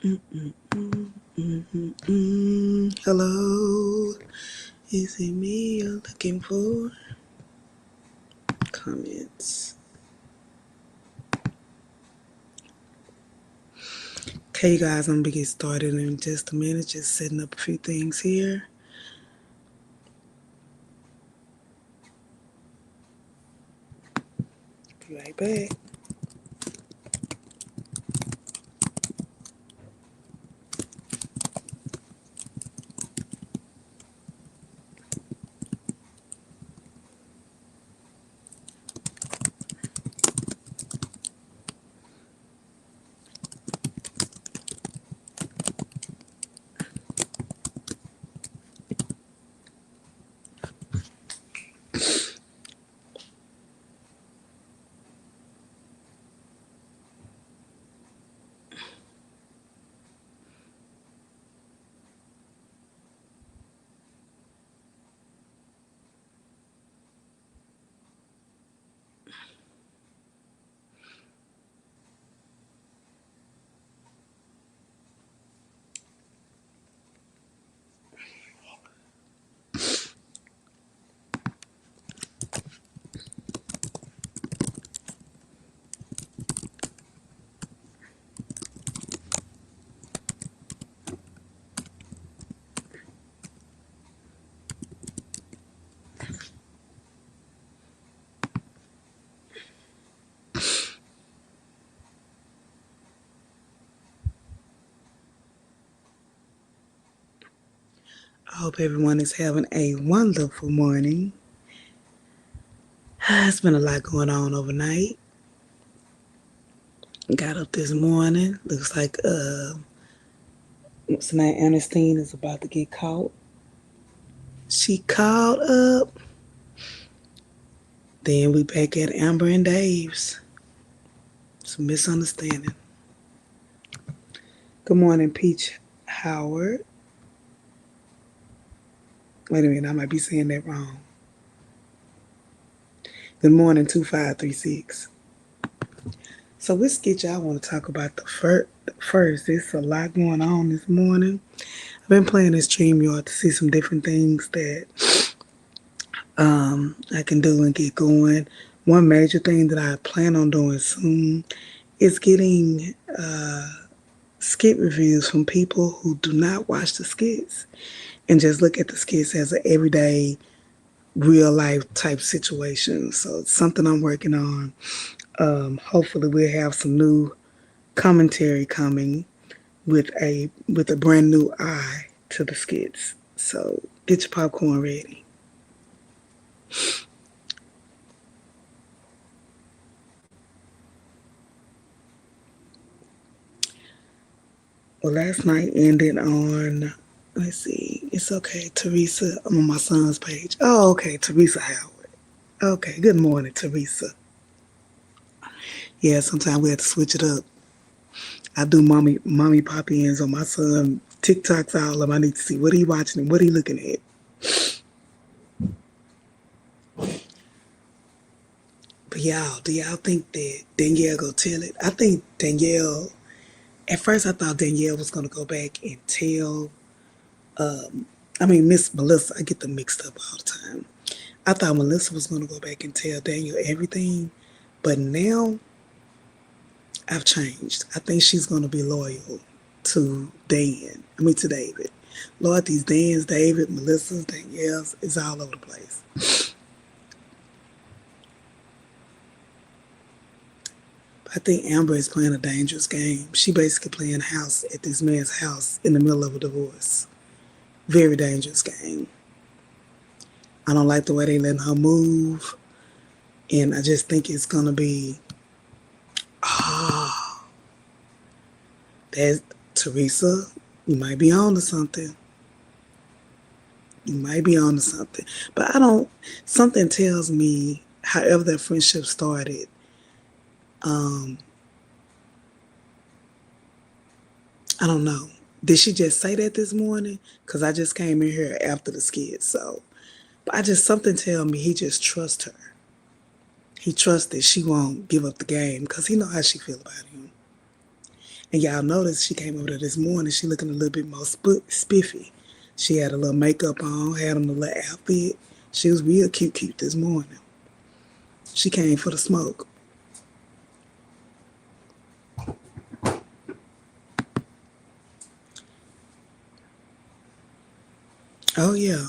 Hello, is it me you're looking for? Comments. Okay, you guys, I'm gonna get started in just a minute. Just setting up a few things here. Be right back. I hope everyone is having a wonderful morning. It's been a lot going on overnight. Got up this morning. Looks like what's her name? Ernestine is about to get caught. She caught up. Then we back at Amber and Dave's. Some misunderstanding. Good morning, Peach Howard. Wait a minute, I might be saying that wrong. Good morning, 2536. So which sketch I want to talk about the first. There's a lot going on this morning. I've been playing this StreamYard to see some different things that I can do and get going. One major thing that I plan on doing soon is getting skit reviews from people who do not watch the skits and just look at the skits as an everyday, real life type situation. So it's something I'm working on. Hopefully we'll have some new commentary coming with a brand new eye to the skits. So get your popcorn ready. Well, last night ended on, let's see, it's okay, Teresa. I'm on my son's page. Oh, okay, Teresa Howard. Okay, good morning, Teresa. Yeah, sometimes we have to switch it up. I do mommy pop-ins on my son. TikToks all of them. I need to see what he watching and what he looking at. But y'all, do y'all think that Danielle go tell it? I think Danielle, at first I thought Danielle was going to go back and tell, Miss Melissa. I get them mixed up all the time. I thought Melissa was going to go back and tell Daniel everything. But now I've changed. I think she's going to be loyal to to David. Lord, these Dans, David, Melissa's, Danielle's, is all over the place. I think Amber is playing a dangerous game. She basically playing house at this man's house in the middle of a divorce. Very dangerous game. I don't like the way they letting her move. And I just think it's going to be, that Teresa, you might be on to something. You might be on to something. But something tells me, however that friendship started, I don't know. Did she just say that this morning? Because I just came in here after the skit. So, but something tell me he just trusts her. He trusts that she won't give up the game because he know how she feel about him. And y'all noticed she came over there this morning. She looking a little bit more spiffy. She had a little makeup on, had on a little outfit. She was real cute this morning. She came for the smoke. Oh yeah.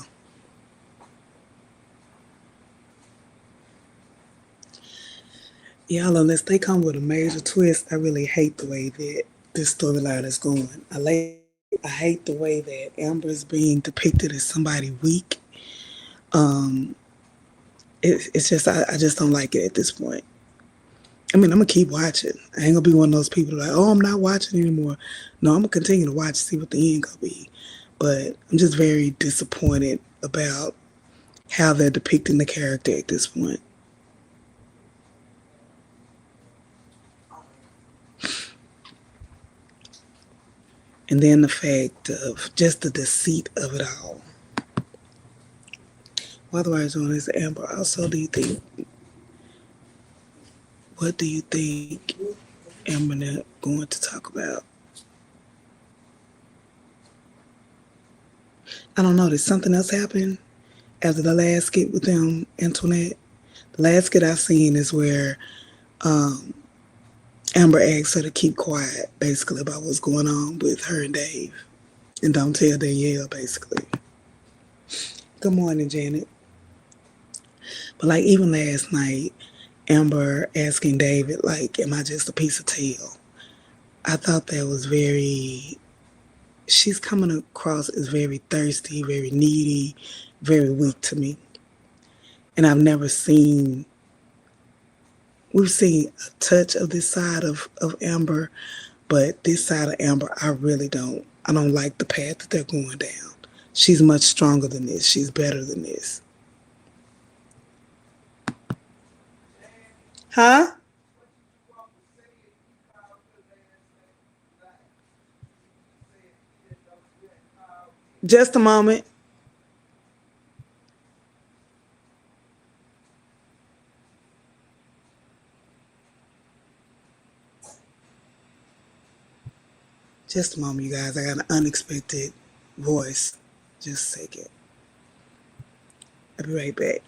Y'all, unless they come with a major twist, I really hate the way that this storyline is going. I hate the way that Amber is being depicted as somebody weak. Um, it's just I just don't like it at this point. I mean, I'm gonna keep watching. I ain't gonna be one of those people like, oh, I'm not watching anymore. No, I'm gonna continue to watch, see what the end gonna be. But I'm just very disappointed about how they're depicting the character at this point. And then the fact of just the deceit of it all. While the wires on this, Amber, also, what do you think Amber not going to talk about? I don't know. Did something else happen after the last skit with them, Antoinette? The last skit I've seen is where um, Amber asks her to keep quiet, basically, about what's going on with her and Dave. And don't tell Danielle, basically. Good morning, Janet. But like even last night, Amber asking David, like, am I just a piece of tail? I thought that was very, she's coming across as very thirsty, very needy, very weak to me. And I've never seen, we've seen a touch of this side of Amber, but this side of Amber, I don't like the path that they're going down. She's much stronger than this. She's better than this. Huh? Just a moment. Just a moment, you guys. I got an unexpected voice. Just a second. I'll be right back.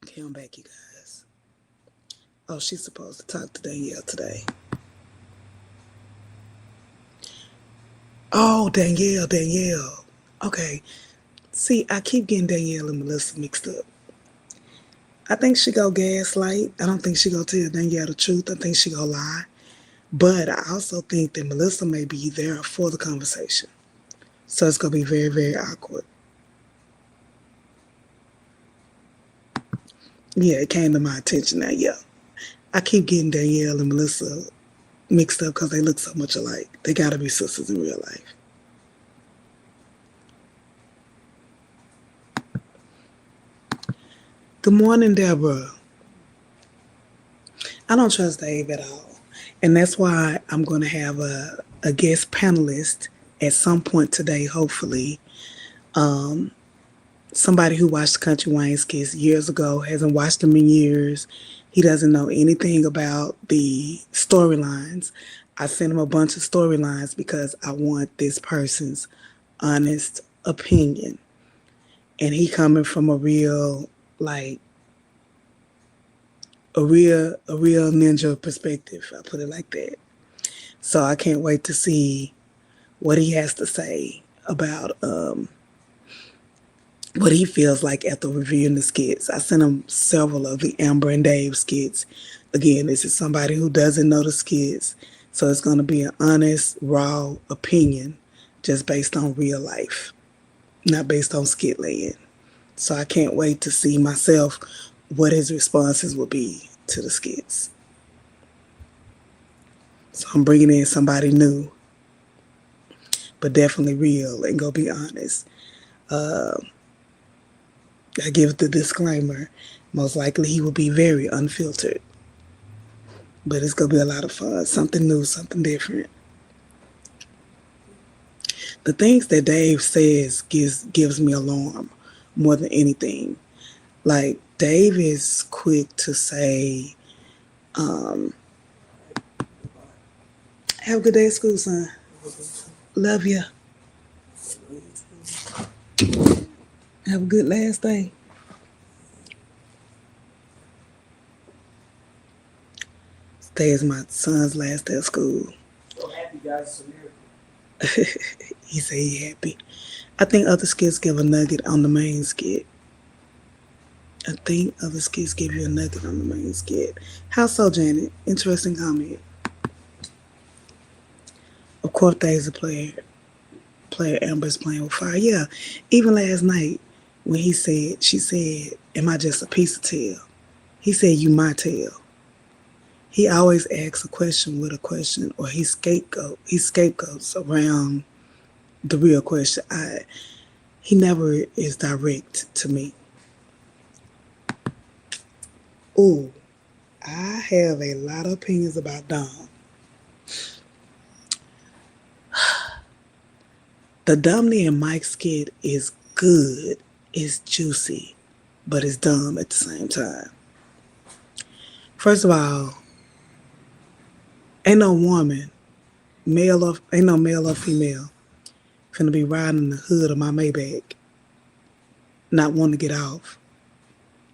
Okay, I'm back, you guys. Oh, she's supposed to talk to Danielle today. Oh, Danielle. Okay. See, I keep getting Danielle and Melissa mixed up. I think she go gaslight. I don't think she go tell Danielle the truth. I think she go lie. But I also think that Melissa may be there for the conversation. So it's gonna be very, very awkward. Yeah, it came to my attention now. Yeah, I keep getting Danielle and Melissa mixed up because they look so much alike. They gotta be sisters in real life. Good morning, Deborah. I don't trust Dave at all. And that's why I'm going to have a guest panelist at some point today, hopefully. Um, Somebody who watched the Country Wayne skits years ago, hasn't watched them in years. He doesn't know anything about the storylines. I sent him a bunch of storylines because I want this person's honest opinion. And he coming from like, a real ninja perspective. I put it like that. So I can't wait to see what he has to say about what he feels like after reviewing the skits. I sent him several of the Amber and Dave skits. Again, this is somebody who doesn't know the skits, so it's going to be an honest, raw opinion just based on real life, not based on skit laying. So I can't wait to see myself what his responses will be to the skits. So I'm bringing in somebody new, but definitely real and go be honest. I give the disclaimer. Most likely he will be very unfiltered. But it's going to be a lot of fun. Something new, something different. The things that Dave says gives me alarm more than anything. Like, Dave is quick to say, have a good day at school, son. Love you. Have a good last day. Today is my son's last day of school. So happy, guys. It's a miracle. He said he happy. I think other skits give a nugget on the main skit. I think other skits give you a nugget on the main skit. How so, Janet? Interesting comment. Of course, there's a player Amber's playing with fire. Yeah, even last night when she said, am I just a piece of tail? He said, you my tail. He always asks a question with a question, or he scapegoats around the real question. He never is direct to me. Ooh, I have a lot of opinions about Dom. The Domney and Mike skit is good, it's juicy, but it's dumb at the same time. First of all, ain't no male or female, finna be riding in the hood of my Maybach, not wanting to get off,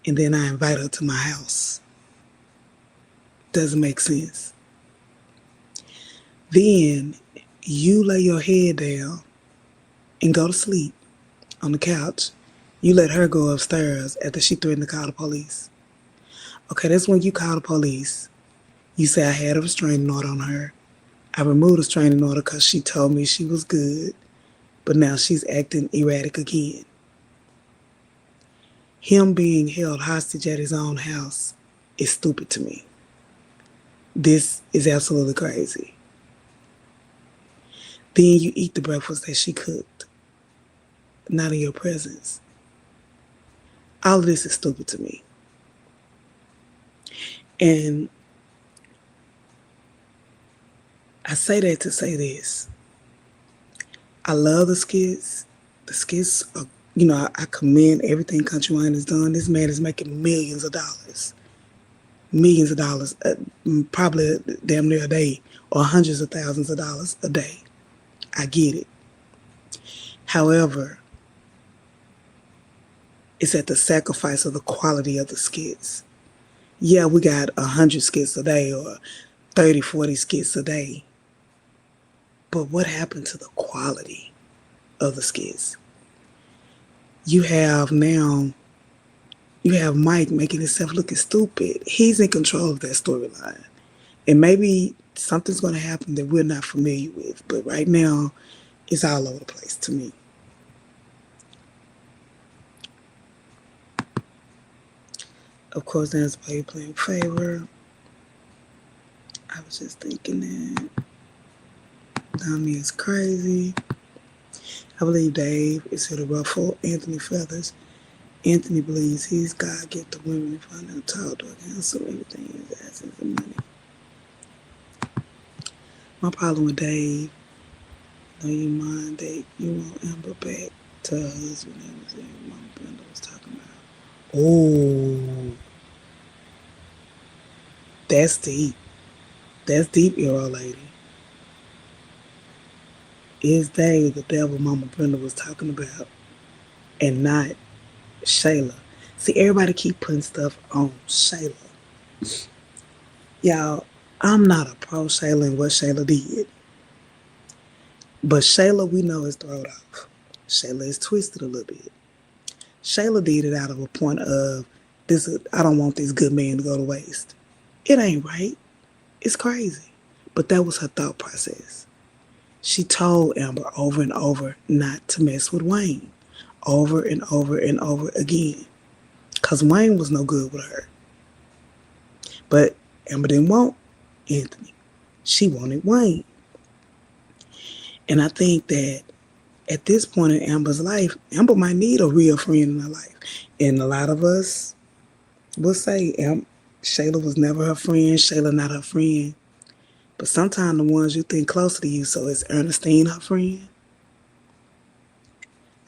and then I invite her to my house. Doesn't make sense. Then you lay your head down and go to sleep on the couch. You let her go upstairs after she threatened to call the police. Okay, that's when you call the police. You say I had a restraining order on her. I removed the restraining order because she told me she was good, but now she's acting erratic again. Him being held hostage at his own house is stupid to me. This is absolutely crazy. Then you eat the breakfast that she cooked, not in your presence. All of this is stupid to me. And I say that to say this. I love the skits. The skits are, I commend everything Country Wayne has done. This man is making millions of dollars. Millions of dollars, probably damn near a day, or hundreds of thousands of dollars a day. I get it. However, it's at the sacrifice of the quality of the skits. Yeah, we got 100 skits a day or 30, 40 skits a day. But what happened to the quality of the skits? You have Mike making himself looking stupid. He's in control of that storyline. And maybe something's going to happen that we're not familiar with. But right now, it's all over the place to me. Of course, there's why you playing favor. I was just thinking that Tommy is crazy. I believe Dave is here to ruffle Anthony feathers. Anthony believes he's God get the women if I don't talk to him, so everything is asking for money. My problem with Dave, you mind that you want Amber back to her husband that Mama Brenda was talking about. Oh, that's deep. That's deep, Euro lady. Is Dave the devil Mama Brenda was talking about and not Shayla? See, everybody keep putting stuff on Shayla. Y'all, I'm not a pro Shayla and what Shayla did. But Shayla, we know, is thrown off. Shayla is twisted a little bit. Shayla did it out of a point of, I don't want this good man to go to waste. It ain't right. It's crazy. But that was her thought process. She told Amber over and over not to mess with Wayne. Over and over and over again. Because Wayne was no good with her. But Amber didn't want Anthony. She wanted Wayne. And I think that At this point in Amber's life, Amber might need a real friend in her life. And a lot of us will say, Shayla was never her friend, Shayla not her friend. But sometimes the ones you think closer to you, so is Ernestine her friend?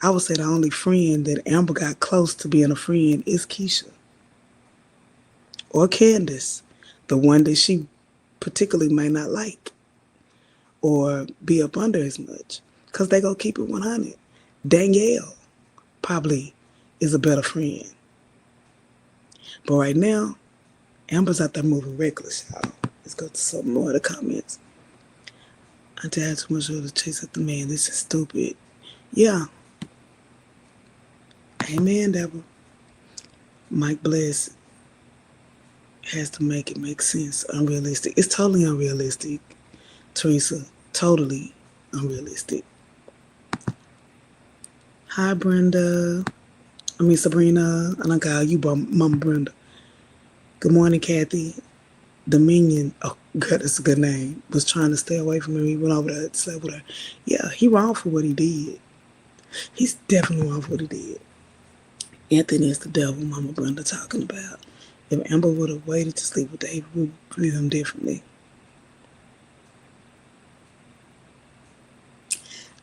I would say the only friend that Amber got close to being a friend is Keisha or Candace, the one that she particularly may not like or be up under as much because they go keep it 100. Danielle probably is a better friend. But right now, Amber's out there moving reckless, y'all. Let's go to some more of the comments. I had too much to chase after man. This is stupid. Yeah. Amen, Deborah. Mike Bless has to make it make sense. Unrealistic. It's totally unrealistic, Teresa. Totally unrealistic. Hi, Brenda. Sabrina. I don't call you Mama Brenda. Good morning, Kathy. Dominion. Oh, God, that's a good name. Was trying to stay away from him. He went over there to sleep with her. Yeah, he wrong for what he did. He's definitely wrong for what he did. Anthony is the devil Mama Brenda talking about. If Amber would have waited to sleep with David, we would treat him differently.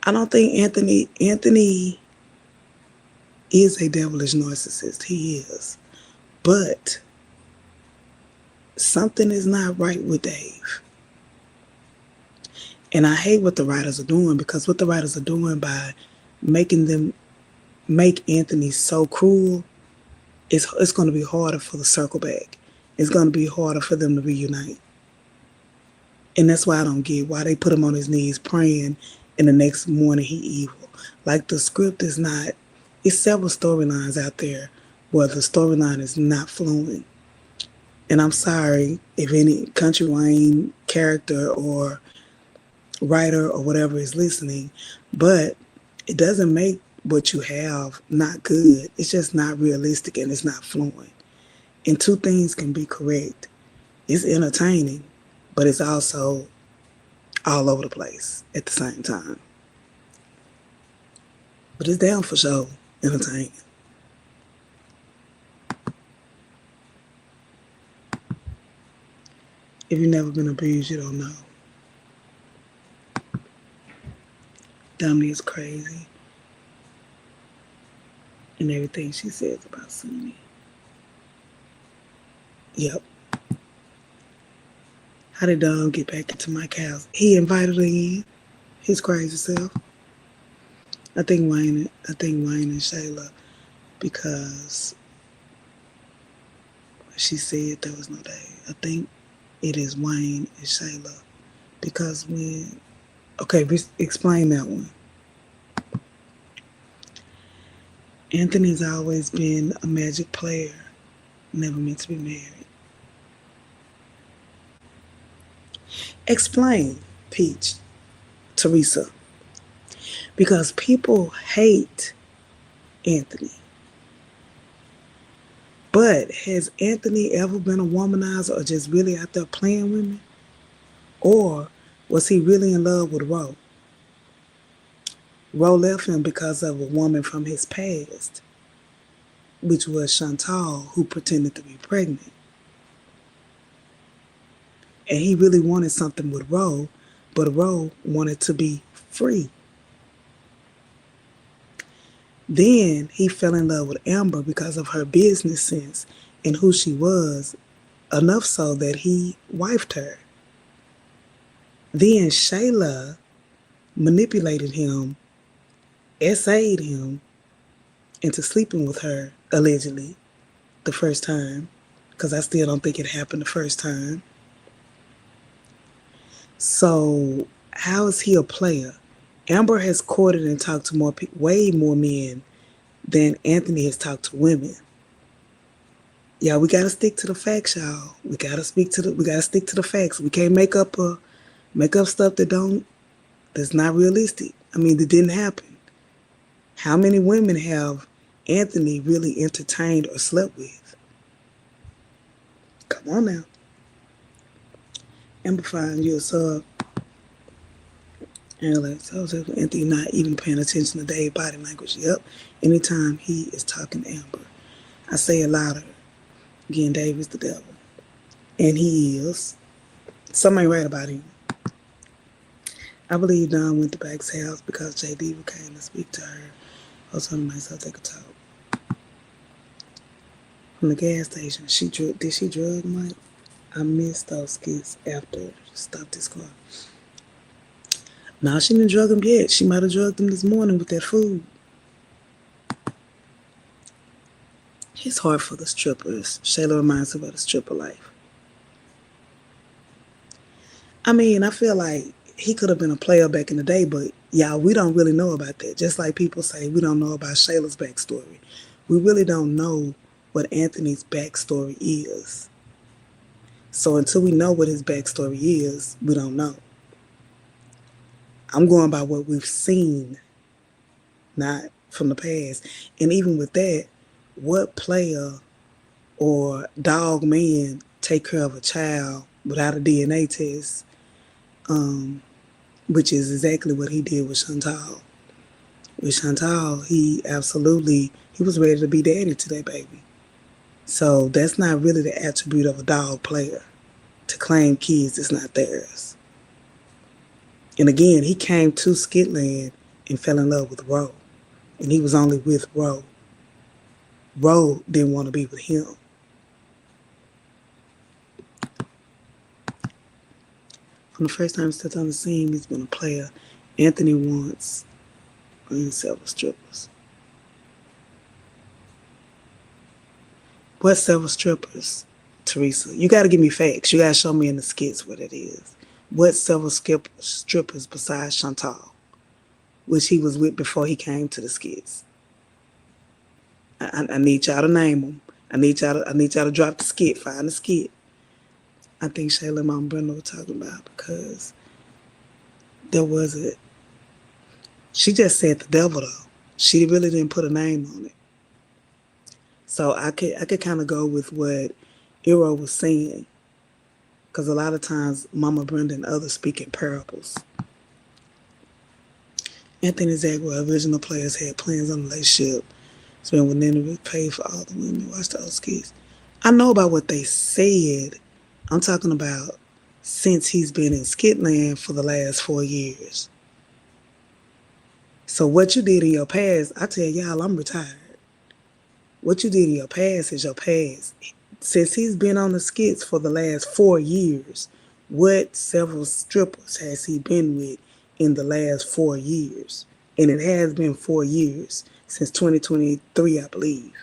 I don't think Anthony is a devilish narcissist. He is. But something is not right with Dave. And I hate what the writers are doing, because what the writers are doing by making them make Anthony so cruel, it's going to be harder for the circle back. It's going to be harder for them to reunite. And that's why I don't get why they put him on his knees praying and the next morning he evil. Like, the script is not, it's several storylines out there where the storyline is not flowing. And I'm sorry if any Country Wayne character or writer or whatever is listening, but it doesn't make what you have not good. It's just not realistic and it's not flowing. And two things can be correct. It's entertaining, but it's also all over the place at the same time. But it's down for sure entertaining. If you've never been abused, you don't know. Dummy is crazy. And everything she says about Sunny. Yep. How did Dom get back into Mike's house? He invited her in. His crazy self. I think Wayne and Shayla, because she said there was no day. I think it is Wayne and Shayla, because when, okay, explain that one. Anthony's always been a magic player, never meant to be married. Explain, Peach, Teresa. Because people hate Anthony. But has Anthony ever been a womanizer or just really out there playing women? Or was he really in love with Ro? Ro left him because of a woman from his past, which was Chantal, who pretended to be pregnant. And he really wanted something with Ro, but Ro wanted to be free. Then he fell in love with Amber because of her business sense and who she was, enough so that he wifed her. Then Shayla manipulated him, essayed him into sleeping with her, allegedly, the first time, because I still don't think it happened the first time. So how is he a player? Amber has courted and talked to way more men than Anthony has talked to women. Yeah, we gotta stick to the facts, y'all. We gotta stick to the facts. We can't make up stuff that's not realistic. I mean, that didn't happen. How many women have Anthony really entertained or slept with? Come on now. Amber, find you a sub. And like, so I was like, Anthony not even paying attention to Dave's body language. Yep. Anytime he is talking to Amber, I say it louder. Again, Dave is the devil. And he is. Something ain't right about him. I believe Don went to Back's house because J. Diva came to speak to her. I was telling myself they could talk. From the gas station, did she drug Mike? I missed those skits after she stopped his car. No, she didn't drug him yet. She might have drugged him this morning with that food. It's hard for the strippers. Shayla reminds her of the stripper life. I mean, I feel like he could have been a player back in the day, but y'all, we don't really know about that. Just like people say we don't know about Shayla's backstory. We really don't know what Anthony's backstory is. So until we know what his backstory is, we don't know. I'm going by what we've seen, not from the past. And even with that, what player or dog man take care of a child without a DNA test, which is exactly what he did with Chantal. With Chantal, he was ready to be daddy to that baby. So that's not really the attribute of a dog player, to claim kids that's not theirs. And again, he came to Skitland and fell in love with Ro. And he was only with Ro. Ro didn't want to be with him. From the first time he stepped on the scene, he's been a player. Anthony wants several strippers. What several strippers, Teresa? You got to give me facts. You got to show me in the skits what it is. What several strippers besides Chantal, which he was with before he came to the skits? I need y'all to name them. I need y'all to drop the skit. Find the skit. I think Shayla and Mom Brenda were talking about because there was a. She just said the devil though. She really didn't put a name on it. So I could kind of go with what Iro was saying, because a lot of times Mama Brenda and others speak in parables. Anthony Zagor, original players, had plans on the relationship. Spent with Nineveh, paid for all the women, watched those kids. I know about what they said. I'm talking about since he's been in Skitland for the last 4 years. So what you did in your past, I tell y'all, I'm retired. What you did in your past is your past. Since he's been on the skits for the last 4 years, what several strippers has he been with in the last 4 years? And it has been 4 years since 2023, I believe.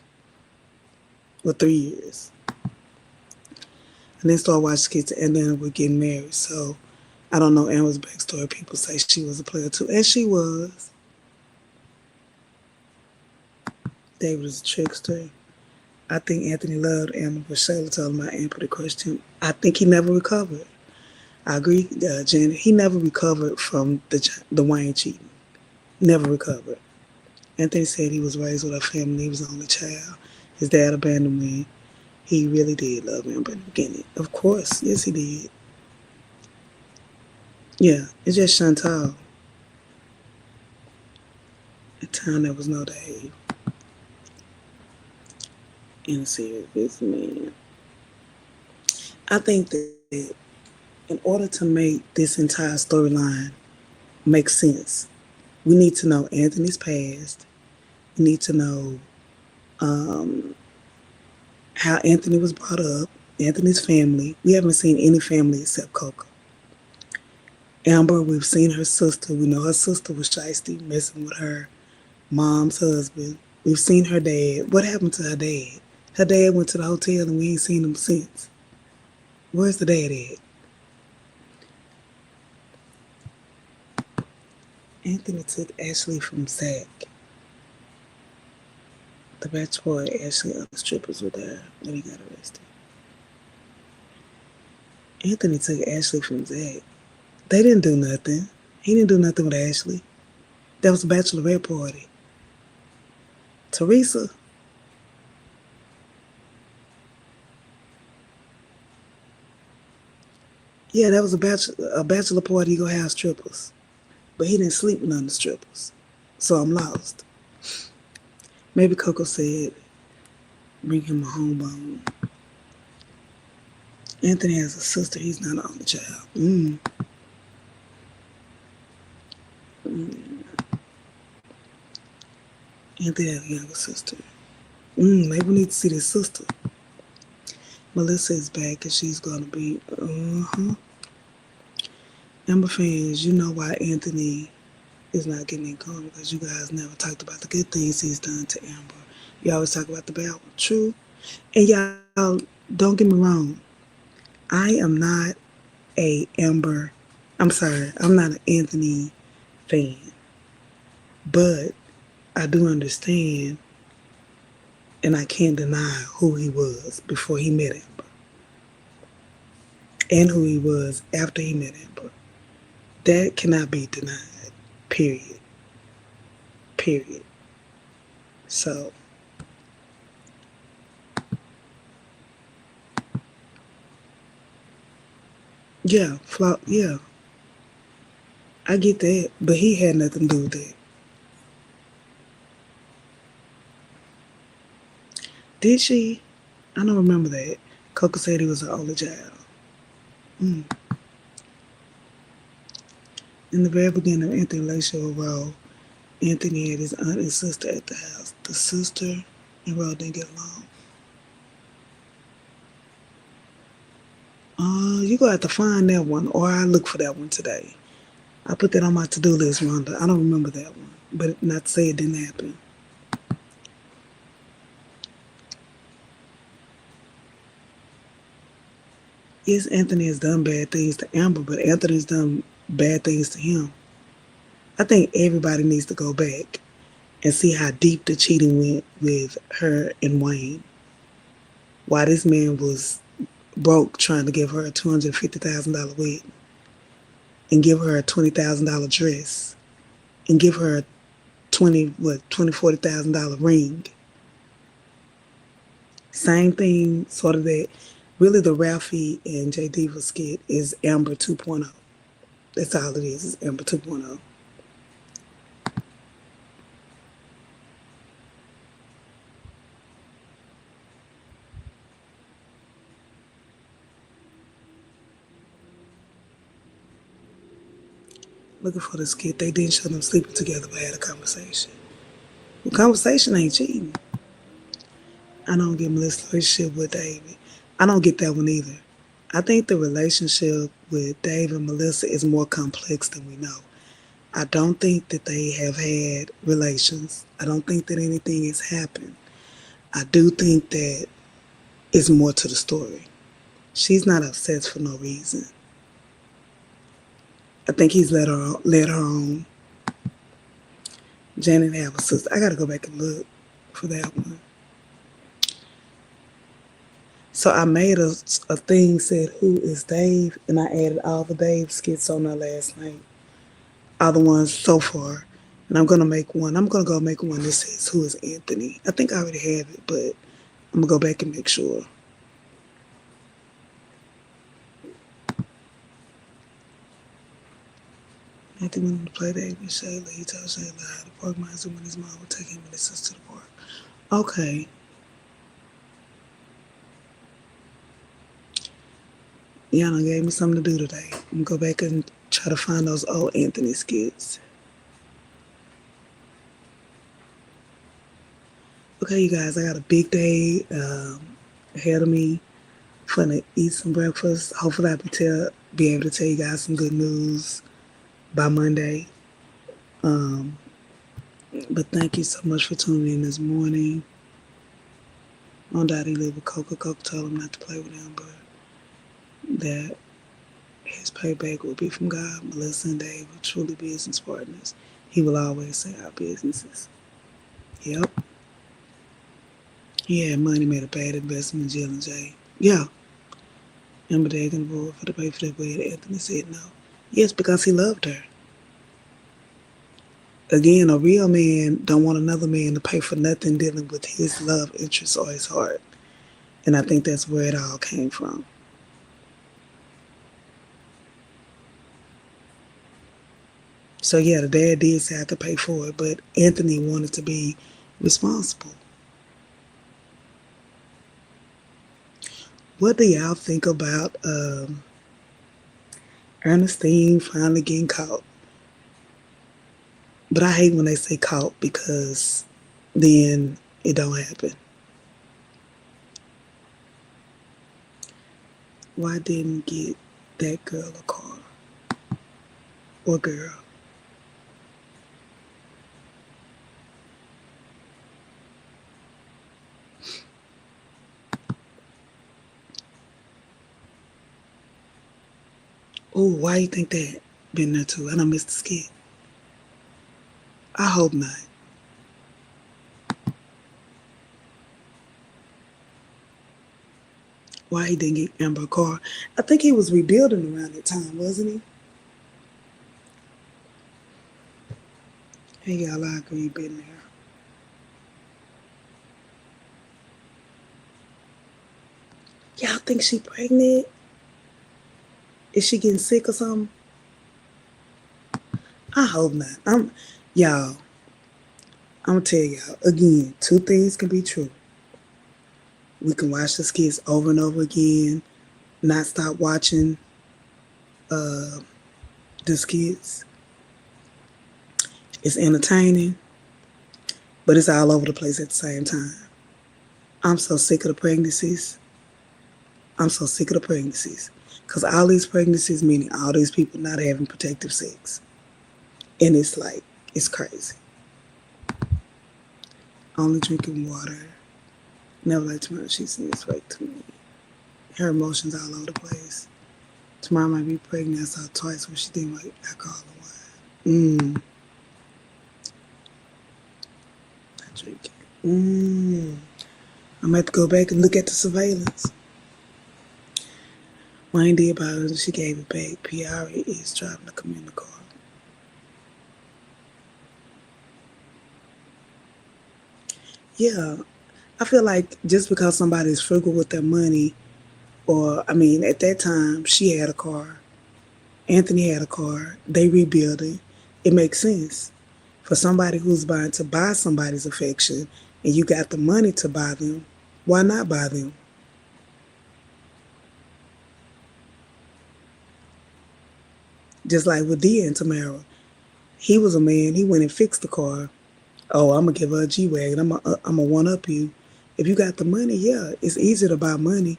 Or 3 years. And then started watching skits and then we're getting married. So I don't know Amber's backstory. People say she was a player too. And she was. David was a trickster. I think Anthony loved Amber, but Shayla told him I answered the question. I think he never recovered. I agree, Janet. He never recovered from the Wayne cheating. Never recovered. Anthony said he was raised with a family. He was the only child. His dad abandoned him. He really did love Amber in the beginning. Of course. Yes, he did. Yeah, it's just Chantal. At the time, there was no Dave. In a serious man. I think that in order to make this entire storyline make sense, we need to know Anthony's past. We need to know how Anthony was brought up, Anthony's family. We haven't seen any family except Coco. Amber, we've seen her sister. We know her sister was shiesty, messing with her mom's husband. We've seen her dad. What happened to her dad? Her dad went to the hotel and we ain't seen him since. Where's the dad at? Anthony took Ashley from Zach. The bachelor Ashley and other strippers were there when he got arrested. Anthony took Ashley from Zach. They didn't do nothing. He didn't do nothing with Ashley. That was a bachelorette party. Teresa. Yeah, that was a bachelor party. You go have strippers. but he didn't sleep with none of the strippers. So I'm lost. Maybe Coco said, bring him a homebone. Anthony has a sister. He's not an only child. Anthony has a younger sister. Maybe we need to see this sister. Melissa is back and she's going to be, Amber fans, you know why Anthony is not getting in karma, because you guys never talked about the good things he's done to Amber. You always talk about the bad one. True. And y'all, don't get me wrong. I am not I'm not an Anthony fan. But I do understand and I can't deny who he was before he met Amber. And who he was after he met Amber. That cannot be denied. Period. Period. So, yeah, I get that, but he had nothing to do with that. Did she? I don't remember that. Coco said he was an only child. In the very beginning of Anthony's relationship with Ro, Anthony had his aunt and sister at the house. The sister and Ro didn't get along. You gonna have to find that one, or I'll look for that one today. I put that on my to-do list, Rhonda. I don't remember that one, but not to say it didn't happen. Yes, Anthony has done bad things to Amber, but Anthony's done bad things to him. I think everybody needs to go back and see how deep the cheating went with her and Wayne. Why this man was broke trying to give her a $250,000 wig and give her a $20,000 dress and give her a $40,000 ring. Same thing, sort of that. Really, the Ralphie and J Diva skit is Amber 2.0. That's all it is Amber 2.0. Looking for the skit. They didn't show them sleeping together, but had a conversation. Well, conversation ain't cheating. I don't get Melissa's relationship with David. I don't get that one either. I think the relationship with Dave and Melissa is more complex than we know. I don't think that they have had relations. I don't think that anything has happened. I do think that it's more to the story. She's not obsessed for no reason. I think he's led her on. Janet have a sister. I gotta go back and look for that one. So I made a thing said who is Dave, and I added all the Dave skits on there last night. All the ones so far. And I'm gonna make one. I'm gonna go make one that says who is Anthony. I think I already have it, but I'm gonna go back and make sure. Anthony wanted to play Dave with Shayla. He told Shayla how to park miser when his mom would take him and his sister to the park. Okay. Yana gave me something to do today. I'm gonna go back and try to find those old Anthony skits. Okay, you guys, I got a big day ahead of me. I'm gonna eat some breakfast. Hopefully, be able to tell you guys some good news by Monday. But thank you so much for tuning in this morning. On Daddy live with Coco. Coco told him not to play with him, but that his payback will be from God. Melissa and Dave are truly business partners. He will always say our businesses. Yep. He had money, made a bad investment in Jill and Jay. Yeah. Amber Day can vote for the pay for that way. Anthony said no. Yes, because he loved her. Again, a real man don't want another man to pay for nothing dealing with his love interest or his heart. And I think that's where it all came from. So yeah, the dad did say I have to pay for it, but Anthony wanted to be responsible. What do y'all think about Ernestine finally getting caught? But I hate when they say caught because then it don't happen. Why didn't get that girl a car or girl? Oh, why you think that? Been there too. I done missed the skit. I hope not. Why he didn't get Amber a car? I think he was rebuilding around that time, wasn't he? Hey y'all, I agree. Been there. Y'all think she pregnant? Is she getting sick or something? I hope not. Y'all. I'm gonna tell y'all again. Two things can be true. We can watch the skits over and over again, not stop watching the skits. It's entertaining, but it's all over the place at the same time. I'm so sick of the pregnancies. I'm so sick of the pregnancies. Because all these pregnancies meaning all these people not having protective sex. And it's like, it's crazy. Only drinking water. Never like tomorrow. She sends right to me. Her emotions all over the place. Tomorrow might be pregnant. I saw twice where she didn't like alcohol and wine. I drink it. I'm going to have to go back and look at the surveillance. Wayne did about it. She gave it back. Piara is driving to come in the car. Yeah, I feel like just because somebody's frugal with their money, or I mean, at that time she had a car, Anthony had a car, they rebuilding. It makes sense for somebody who's buying to buy somebody's affection, and you got the money to buy them. Why not buy them? Just like with Dia and Tamara, he was a man. He went and fixed the car. Oh, I'm gonna give her a G wagon. I'm gonna one up you. If you got the money, yeah, it's easier to buy money.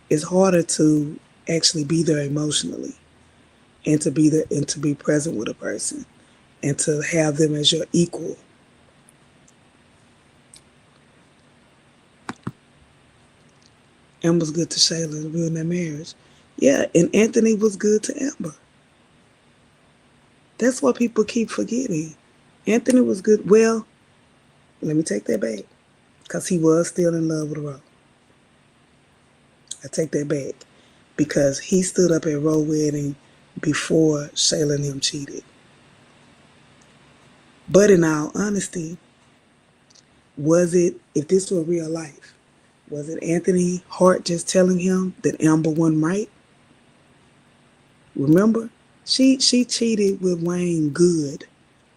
It's harder to actually be there emotionally and to be there and to be present with a person and to have them as your equal. Amber's good to Shayla and ruin their marriage. Yeah, and Anthony was good to Amber. That's what people keep forgetting. Anthony was good. Well, let me take that back. Because he was still in love with Ro. I take that back. Because he stood up at Ro wedding before Shayla and him cheated. But in all honesty, was it, if this were real life, was it Anthony Hart just telling him that Amber wasn't right? Remember? She cheated with Wayne good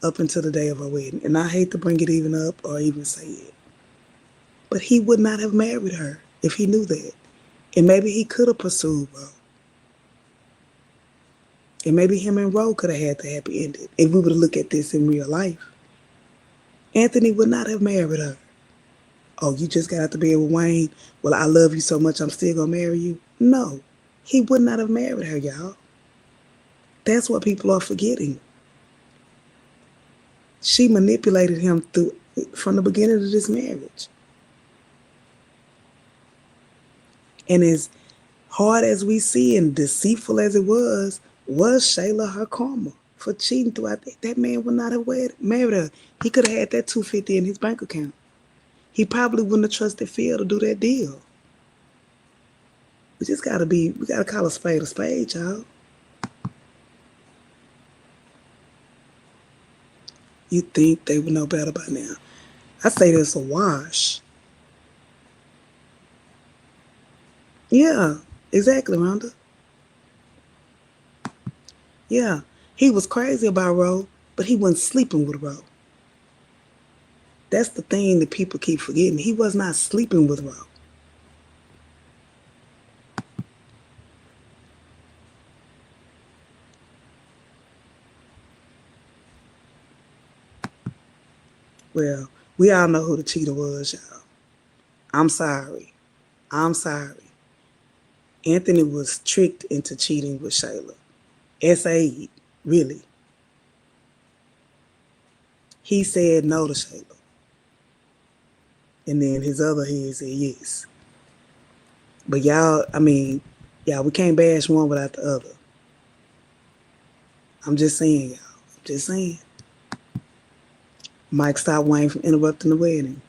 up until the day of her wedding. And I hate to bring it even up or even say it. But he would not have married her if he knew that. And maybe he could have pursued Ro. And maybe him and Ro could have had the happy ending. If we were to look at this in real life, Anthony would not have married her. Oh, you just got out to bed with Wayne. Well, I love you so much, I'm still going to marry you. No, he would not have married her, y'all. That's what people are forgetting. She manipulated him from the beginning of this marriage. And as hard as we see and deceitful as it was Shayla her karma for cheating throughout that man would not have married her. He could have had that $250 in his bank account. He probably wouldn't have trusted Phil to do that deal. We gotta call a spade, y'all. You think they would know better by now. I say that's a wash. Yeah, exactly, Rhonda. Yeah. He was crazy about Ro, but he wasn't sleeping with Ro. That's the thing that people keep forgetting. He was not sleeping with Ro. Well, we all know who the cheater was, y'all. I'm sorry. I'm sorry. Anthony was tricked into cheating with Shayla. S.A. really. He said no to Shayla. And then his other head said yes. But y'all, we can't bash one without the other. I'm just saying, y'all. I'm just saying. Mike stopped Wayne from interrupting the wedding.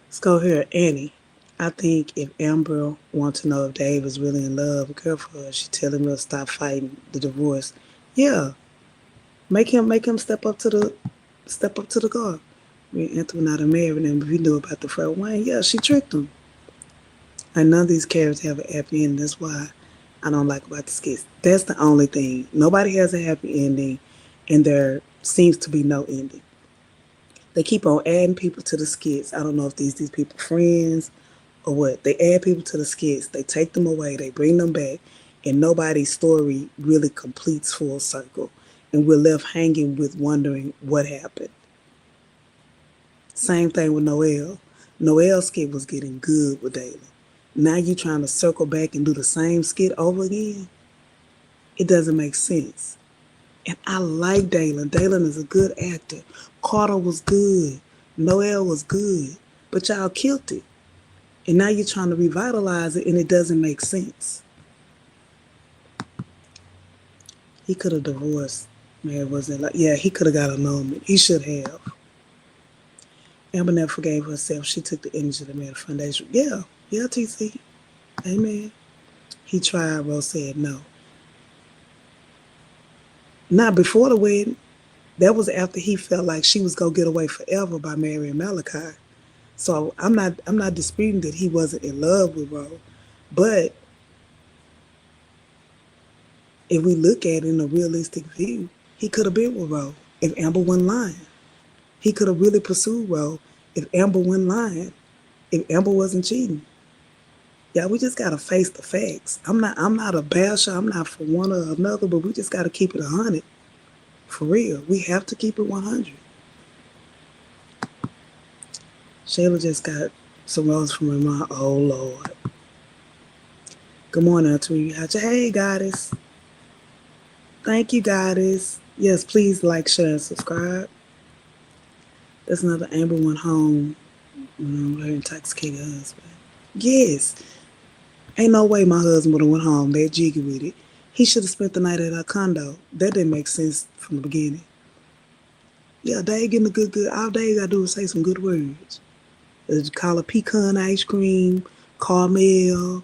Let's go here, Annie. I think if Amber wants to know if Dave is really in love with her for her, she tell him to stop fighting the divorce. Yeah, make him step up to the car. Me and Anthony not married, and if he knew about the Fred Wayne, yeah, she tricked him. And none of these characters have a happy ending. That's why I don't like about the skits. That's the only thing. Nobody has a happy ending, and there seems to be no ending. They keep on adding people to the skits. I don't know if these people friends or what. They add people to the skits. They take them away. They bring them back, and nobody's story really completes full circle. And we're left hanging with wondering what happened. Same thing with Noelle. Noelle's skit was getting good with Dalen. Now you trying to circle back and do the same skit over again? It doesn't make sense. And I like Dalen. Dalen is a good actor. Carter was good. Noelle was good. But y'all killed it. And now you're trying to revitalize it and it doesn't make sense. He could have divorced. Man, wasn't like, yeah, he could have got annulment. He should have. Amber never forgave herself. She took the energy that made a foundation. Yeah, TC. Amen. He tried. Rose said no. Not before the wedding. That was after he felt like she was gonna get away forever by marrying Malachi. So I'm not disputing that he wasn't in love with Rose, but if we look at it in a realistic view, he could have been with Rose if Amber wasn't lying. He could have really pursued Rose if Amber wasn't lying, if Amber wasn't cheating. Yeah, we just gotta face the facts. I'm not a basher. I'm not for one or another, but we just gotta keep it 100. For real, we have to keep it 100. Shayla just got some roses from her mom. Oh Lord. Good morning, Aunty. Hey, goddess. Thank you, goddess. Yes, please like, share, and subscribe. That's another Amber went home. Her intoxicated husband. Yes. Ain't no way my husband would have went home that jiggy with it. He should have spent the night at our condo. That didn't make sense from the beginning. Yeah, Dave getting a good. All Dave gotta do is say some good words. Call her pecan ice cream, caramel.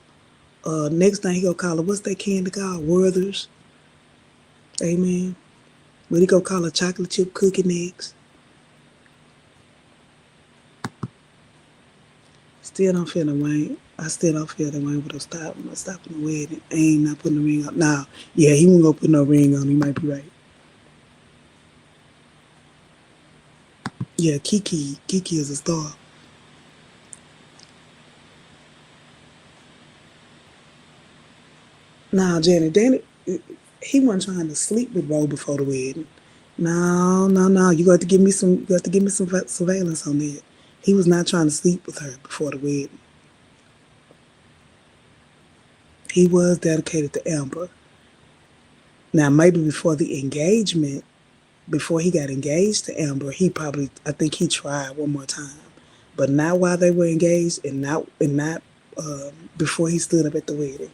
Next thing he gonna call her, what's that candy called? Werther's. Amen. When he gonna call her chocolate chip cookie next. Still don't feel the Wayne. I still don't feel the Wayne would have stopping the wedding. Ain't not putting the ring on. Nah, yeah, he won't go put no ring on. He might be right. Yeah, Kiki is a star. Nah, Danny, he wasn't trying to sleep with Ro before the wedding. No. You got to give me some. You got to give me some surveillance on that. He was not trying to sleep with her before the wedding. He was dedicated to Amber. Now, maybe before the engagement, before he got engaged to Amber, I think he tried one more time. But not while they were engaged and not before he stood up at the wedding.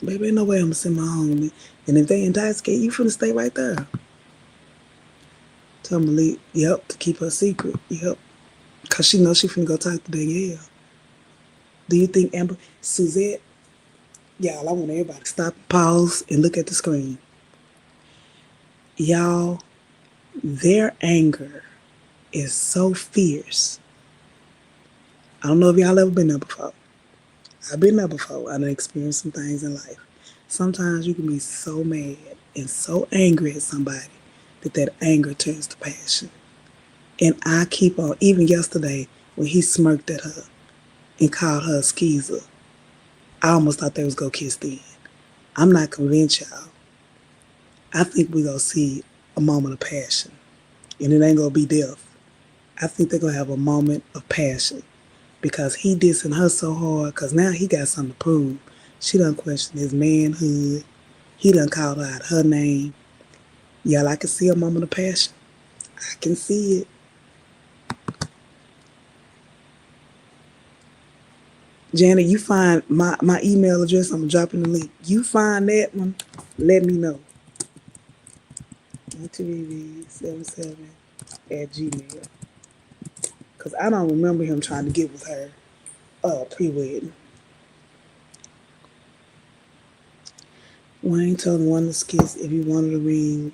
Baby, ain't no way I'm gonna send my home. And if they intoxicate, you finna stay right there. Tell Malik, yep, to keep her secret. Yep. Cause she knows she finna go talk to Danielle. Do you think Amber, Suzette, y'all, I want everybody to stop, pause, and look at the screen. Y'all, their anger is so fierce I don't know if y'all ever been there before. I've been there before. I done experienced some things in life. Sometimes you can be so mad and so angry at somebody that that anger turns to passion. And I keep on, even yesterday when he smirked at her and called her a skeezer, I almost thought they was gonna kiss then. I'm not convinced, y'all. I think we gonna see a moment of passion, and it ain't gonna be death. I think they're gonna have a moment of passion because he dissing her so hard. Cause now he got something to prove. She done questioned his manhood. He done called her out her name. Y'all, I can see a moment of passion. I can see it. Janet, you find my email address. I'm dropping the link. You find that one. Let me know. ReRe77 at Gmail. Because I don't remember him trying to get with her pre-wedding. Wayne told one of the skits if you wanted a ring,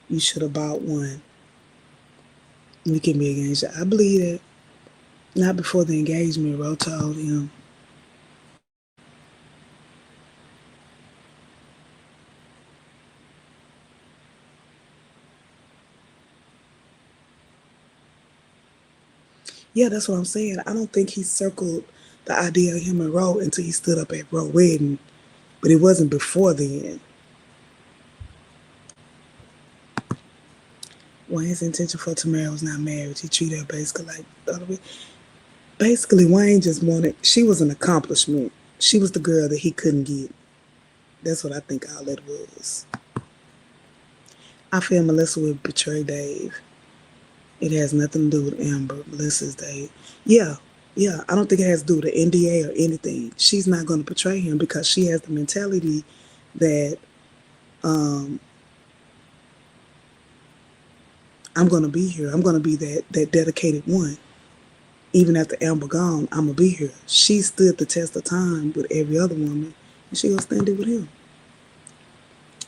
you should have bought one. We can be engaged. I believe that. Not before the engagement, Ro told him. Yeah, that's what I'm saying. I don't think he circled the idea of him and Ro until he stood up at Ro wedding. But it wasn't before then. Wayne's intention for Tamara was not marriage. He treated her basically like basically Wayne just wanted she was an accomplishment. She was the girl that he couldn't get. That's what I think all that was. I feel Melissa would betray Dave. It has nothing to do with Amber. Melissa's Dave. Yeah, yeah. I don't think it has to do with the NDA or anything. She's not going to betray him because she has the mentality that I'm going to be here. I'm going to be that dedicated one. Even after Amber gone, I'm going to be here. She stood the test of time with every other woman, and she going to stand it with him.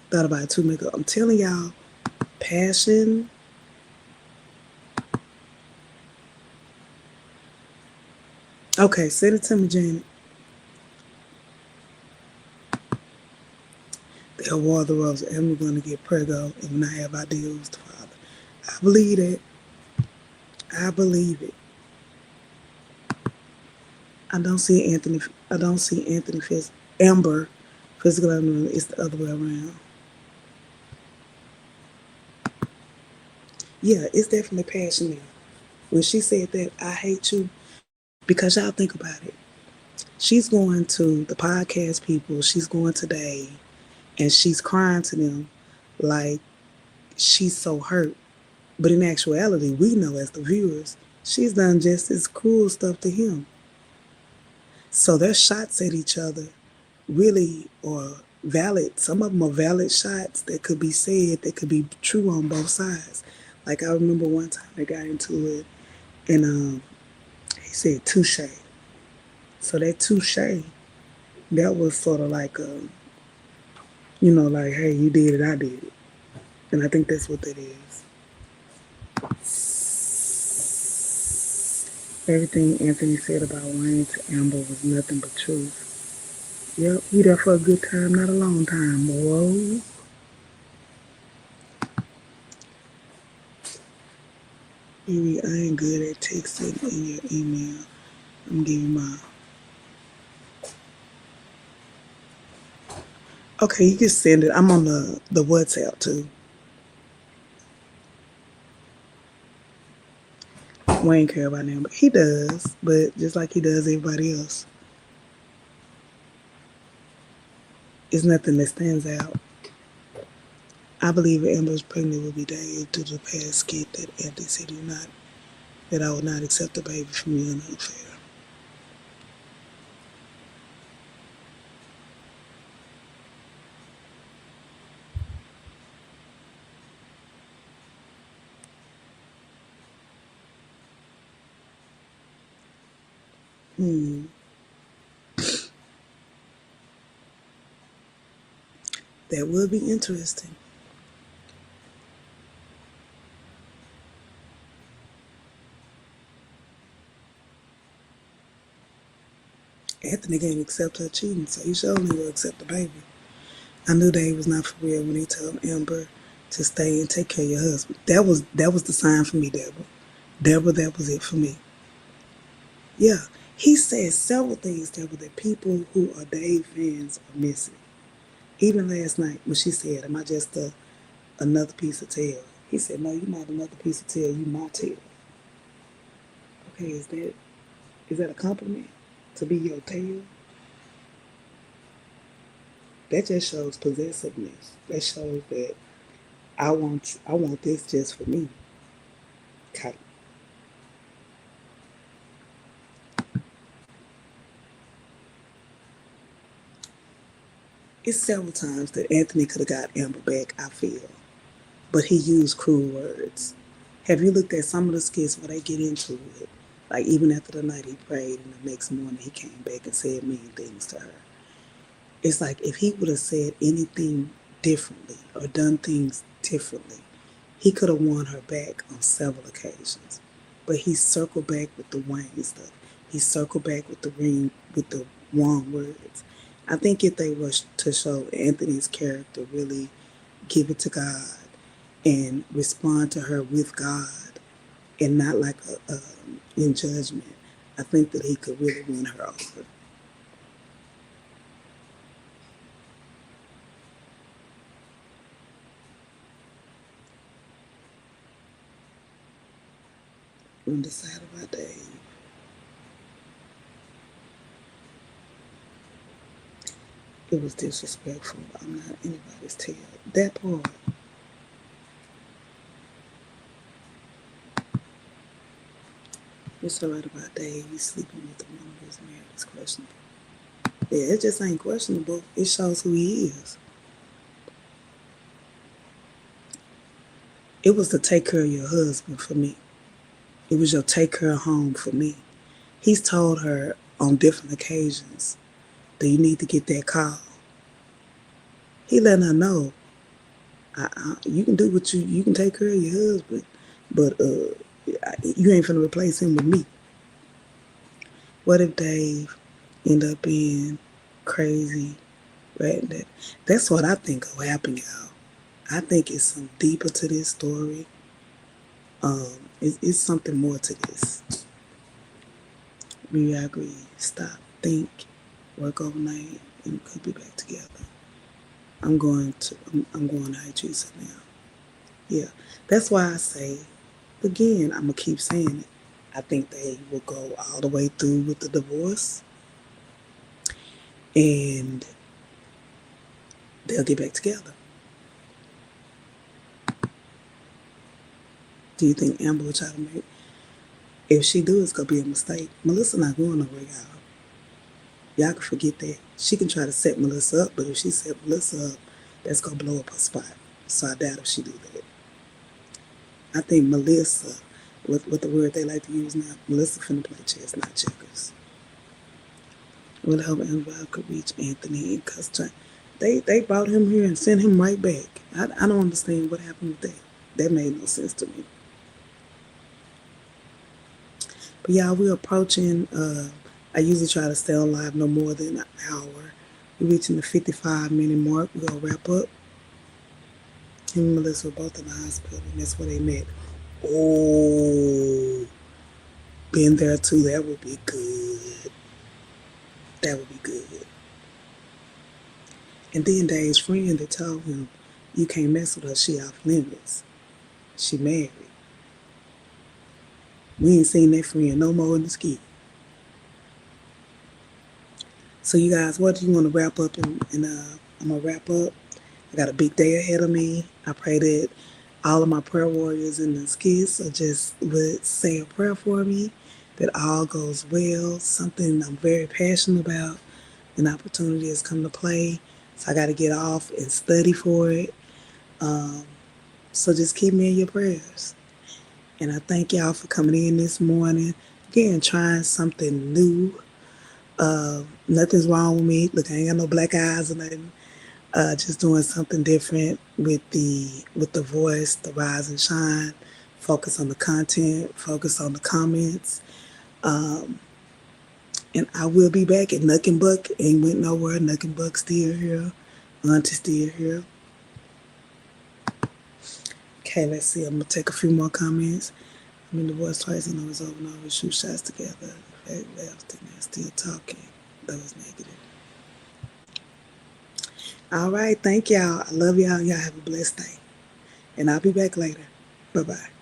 Thought about it too, makeup. I'm telling y'all, passion. Okay, send it to me, Janet. The war the rose. Am we going to get prego and when I have ideals to father? I believe it. I believe it. I don't see Anthony. I don't see Anthony Amber physical. It's the other way around. Yeah, it's definitely passionate. When she said that, I hate you, because y'all think about it. She's going to the podcast people. She's going today, and she's crying to them like she's so hurt. But in actuality, we know as the viewers, she's done just as cruel stuff to him. So their shots at each other really are valid. Some of them are valid shots that could be said, that could be true on both sides. Like I remember one time they got into it, and he said touche. So that touche, that was sort of like, like, hey, you did it, I did it. And I think that's what that is. Everything Anthony said about Wayne to Amber was nothing but truth. Yep, he there for a good time, not a long time. Whoa. Maybe I ain't good at texting in your email. I'm giving my. Okay, you can send it. I'm on the WhatsApp too. Wayne care about him, but he does. But just like he does everybody else, it's nothing that stands out. I believe Amber is pregnant will be Dave due to the past skit that Anthony said that I would not accept a baby from you in an affair. That would be interesting. Anthony can't accept her cheating, so he sure only will accept the baby. I knew Dave was not for real when he told Amber to stay and take care of your husband. That was the sign for me, Deborah. Deborah, that was it for me. Yeah. He said several things, Deborah, that people who are Dave fans are missing. Even last night when she said, am I just another piece of tail? He said, no, you're not another piece of tail, you my tail. Okay, is that a compliment? To be your tail? That just shows possessiveness. That shows that I want this just for me. Okay. It's several times that Anthony could have got Amber back, I feel. But he used cruel words. Have you looked at some of the skits where they get into it? Like even after the night he prayed and the next morning he came back and said mean things to her. It's like if he would have said anything differently or done things differently, he could have won her back on several occasions. But he circled back with the Wayne stuff. He circled back with the ring with the wrong words. I think if they were to show Anthony's character really give it to God and respond to her with God and not like a in judgment, I think that he could really win her over. On the side of our Dave, it was disrespectful. I'm not anybody's tail. That part, it's alright about Dave. He's sleeping with the woman who's married. It's questionable. Yeah, it just ain't questionable. It shows who he is. It was to take care of your husband for me. It was your take care of home for me. He's told her on different occasions that you need to get that call. He letting her know, you can do what you can take care of your husband, but you ain't finna replace him with me. What if Dave end up being crazy? Right? That's what I think will happen, y'all. I think it's some deeper to this story. It's something more to this. We agree. Stop, think, work overnight, and we could be back together. I'm going to HGC now. Yeah, that's why I say again. I'm gonna keep saying it. I think they will go all the way through with the divorce, and they'll get back together. Do you think Amber will try to make? If she do, it's gonna be a mistake. Melissa not going nowhere, y'all. Y'all can forget that. She can try to set Melissa up, but if she set Melissa up, that's gonna blow up her spot. So I doubt if she do that. I think Melissa, with the word they like to use now, Melissa finna play chess, not checkers. Will help Amber could reach Anthony and Custer. They brought him here and sent him right back. I don't understand what happened with that. That made no sense to me. But y'all, we're approaching. I usually try to stay on live no more than an hour. We're reaching the 55-minute mark. We're gonna wrap up. Him and Melissa were both in the hospital, and that's where they met. Oh, been there too. That would be good. That would be good. And then Dave's friend that told him, "You can't mess with her. She off limits. She married." We ain't seen that friend no more in the ski. So you guys, what do you want to wrap up? And I'm gonna wrap up. I got a big day ahead of me. I pray that all of my prayer warriors in the skits are just would say a prayer for me, that all goes well. Something I'm very passionate about. An opportunity has come to play. So I got to get off and study for it. So just keep me in your prayers. And I thank y'all for coming in this morning. Again, trying something new. Nothing's wrong with me. Look, I ain't got no black eyes or nothing. Just doing something different with the voice, the rise and shine. Focus on the content. Focus on the comments. And I will be back. And Nuck and Buck ain't went nowhere. Nuck and Buck still here. Auntie still here. Okay, let's see. I'm gonna take a few more comments. I'm in the voice twice and I was over and over. Shoot shots together. Fact left and they're still talking. That was negative. All right, thank y'all. I love y'all. Y'all have a blessed day. And I'll be back later. Bye bye.